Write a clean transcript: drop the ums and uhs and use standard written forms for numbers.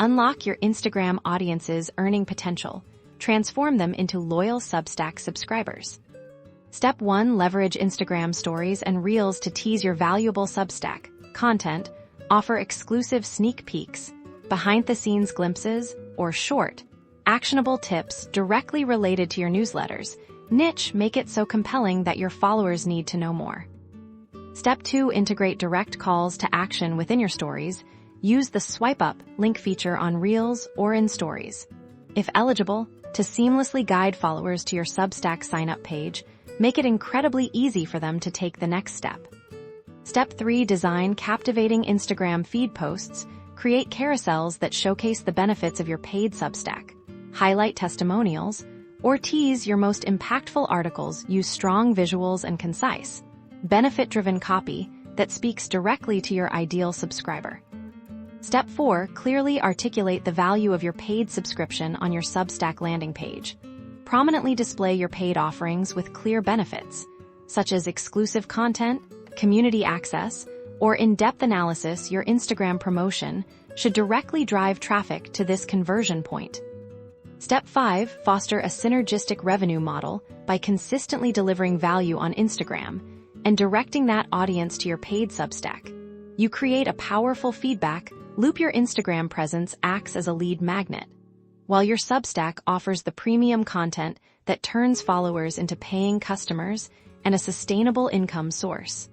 Unlock your Instagram audience's earning potential. Transform them into loyal Substack subscribers. Step 1. Leverage Instagram stories and reels to tease your valuable Substack content. Offer exclusive sneak peeks, behind-the-scenes glimpses, or short, actionable tips directly related to your newsletters. Niche, make it so compelling that your followers need to know more. Step 2. Integrate direct calls to action within your stories. Use the swipe up link feature on Reels or in Stories, if eligible, to seamlessly guide followers to your Substack sign-up page. Make it incredibly easy for them to take the next step. Step 3. Design captivating Instagram feed posts. Create carousels that showcase the benefits of your paid Substack. Highlight testimonials, or tease your most impactful articles. Use strong visuals and concise, benefit-driven copy that speaks directly to your ideal subscriber. Step 4. Clearly articulate the value of your paid subscription on your Substack landing page. Prominently display your paid offerings with clear benefits, such as exclusive content, community access, or in-depth analysis. Your Instagram promotion should directly drive traffic to this conversion point. Step 5. Foster a synergistic revenue model by consistently delivering value on Instagram and directing that audience to your paid Substack. You create a powerful feedback loop. Your Instagram presence acts as a lead magnet, while your Substack offers the premium content that turns followers into paying customers and a sustainable income source.